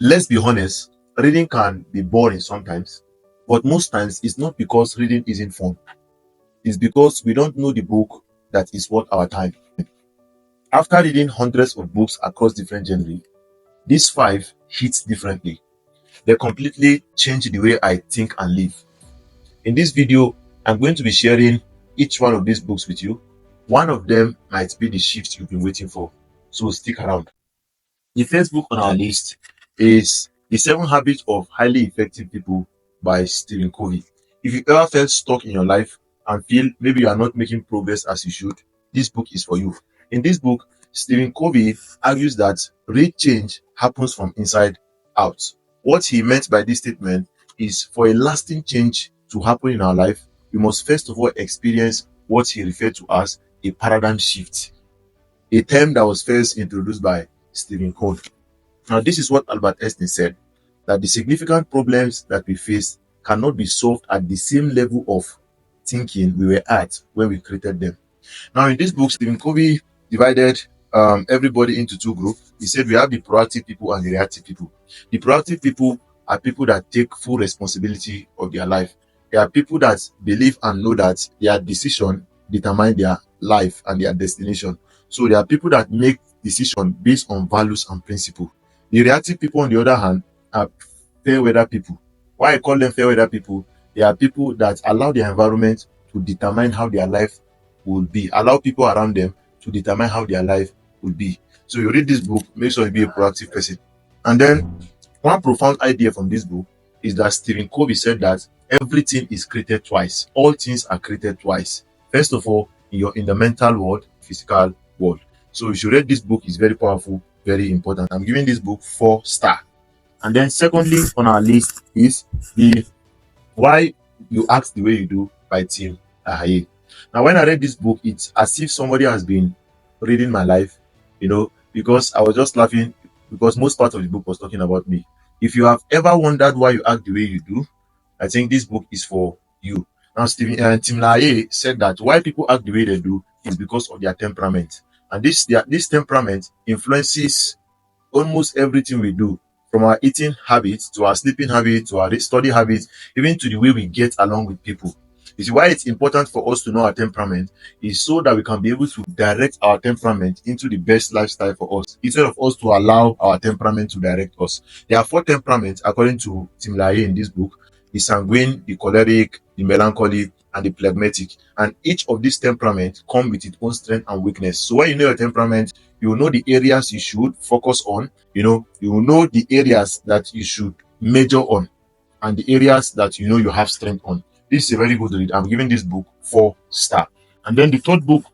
Let's be honest, reading can be boring sometimes, but most times it's not because reading isn't fun. It's because we don't know the book that is worth our time. After reading hundreds of books across different genres, these five hits differently. They completely change the way I think and live. In this video, I'm going to be sharing each one of these books with you. One of them might be the shift you've been waiting for, so stick around. The first book on our list is The Seven Habits of Highly Effective People by Stephen Covey. If you ever felt stuck in your life and feel maybe you are not making progress as you should, this book is for you. In this book, Stephen Covey argues that real change happens from inside out. What he meant by this statement is for a lasting change to happen in our life, we must first of all experience what he referred to as a paradigm shift, a term that was first introduced by Stephen Covey. Now, this is what Albert Einstein said, that the significant problems that we face cannot be solved at the same level of thinking we were at when we created them. Now, in this book, Stephen Covey divided everybody into two groups. He said we have the proactive people and the reactive people. The proactive people are people that take full responsibility of their life. They are people that believe and know that their decision determine their life and their destination. So they are people that make decisions based on values and principles. The reactive people, on the other hand, are fair weather people. Why I call them fair weather people? They are people that allow their environment to determine how their life will be, allow people around them to determine how their life will be. So you read this book, make sure you be a proactive person. And then one profound idea from this book is that Stephen Covey said that everything is created twice. All things are created twice. First of all, in the mental world, physical world. So you should read this book. It's very powerful, very important. I'm giving this book 4 stars. And then secondly on our list is the Why You Act the Way You Do by Tim Ahaye. Now, when I read this book, it's as if somebody has been reading my life, because I was just laughing because most part of the book was talking about me. If you have ever wondered why you act the way you do, I think this book is for you. Now, Tim Ahaye said that why people act the way they do is because of their temperament. And this temperament influences almost everything we do, from our eating habits to our sleeping habits to our study habits, even to the way we get along with people. You see, why it's important for us to know our temperament is so that we can be able to direct our temperament into the best lifestyle for us, instead of us to allow our temperament to direct us. There are 4 temperaments, according to Tim Ahaye in this book: the sanguine, the choleric, the melancholy, and the phlegmatic. And each of these temperaments come with its own strength and weakness. So when you know your temperament, you will know the areas you should focus on. You will know the areas that you should major on, and the areas that you have strength on. This is a very good read. I'm giving this book 4 stars. And then the third book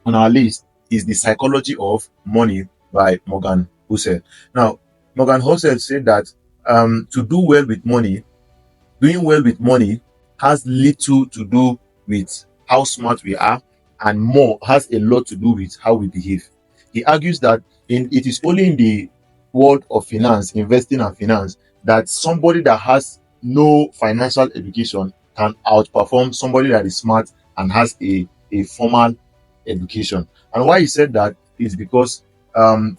on our list is The Psychology of Money by Morgan Housel. Now, Morgan Housel said that to do well with money, doing well with money has little to do with how smart we are, and more has a lot to do with how we behave. He argues that it is only in the world of finance, investing and finance, that somebody that has no financial education can outperform somebody that is smart and has a formal education. And why he said that is because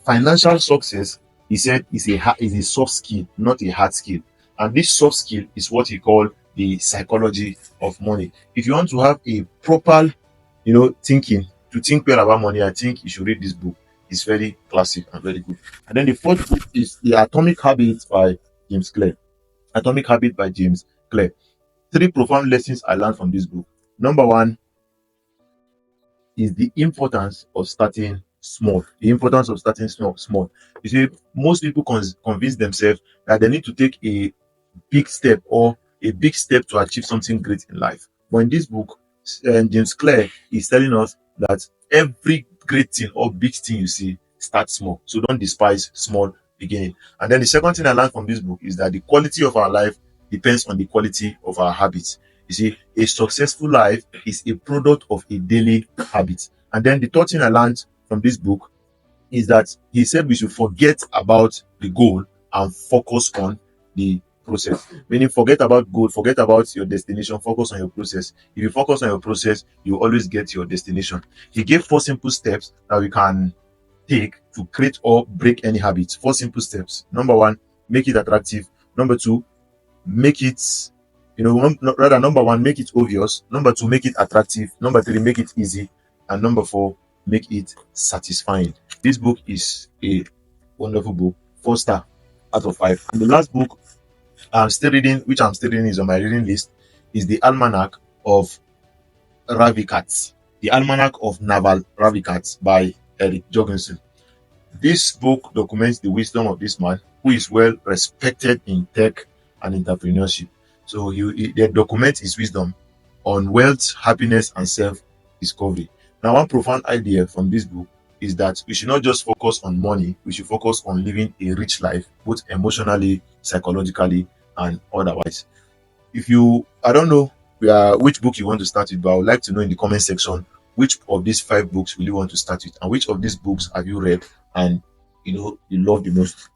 financial success, he said, is a soft skill, not a hard skill. And this soft skill is what he called the psychology of money. If you want to have a proper, thinking, to think well about money, I think you should read this book. It's very classic and very good. And then the fourth book is The Atomic Habits by James Clear. Atomic Habit by James Clear. 3 profound lessons I learned from this book. Number 1 is the importance of starting small. The importance of starting small. You see, most people convince themselves that they need to take a big step to achieve something great in life. But in this book, James Clear is telling us that every great thing or big thing you see, start small. So don't despise small beginning. And then the second thing I learned from this book is that the quality of our life depends on the quality of our habits. You see, a successful life is a product of a daily habit. And then the third thing I learned from this book is that he said we should forget about the goal and focus on the process. Meaning, forget about goal, forget about your destination, focus on your process. If you focus on your process, you always get your destination. He gave 4 simple steps that we can take to create or break any habits. 4 simple steps. Number 1, make it attractive. Number two, make it, rather, number one, make it obvious. Number two, make it attractive. Number three, make it easy. And number four, make it satisfying. This book is a wonderful book, 4 star out of 5. And the last book I'm still reading, which I'm still reading, is on my reading list, is the Almanac of Ravikant, the Almanac of Naval Ravikant by Eric Jorgensen. This book documents the wisdom of this man who is well respected in tech and entrepreneurship. So they document his wisdom on wealth, happiness, and self-discovery. Now, one profound idea from this book is that we should not just focus on money, we should focus on living a rich life, both emotionally, psychologically, and otherwise. If you, I don't know which book you want to start with, but I would like to know in the comment section which of these 5 books will you want to start with, and which of these books have you read and you love the most.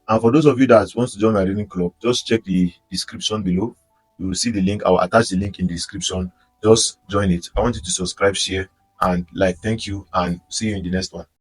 And for those of you that wants to join my reading club, just check the description below. You will see the link. I will attach the link in the description. Just join it. I want you to subscribe, share, and like. Thank you, and see you in the next one.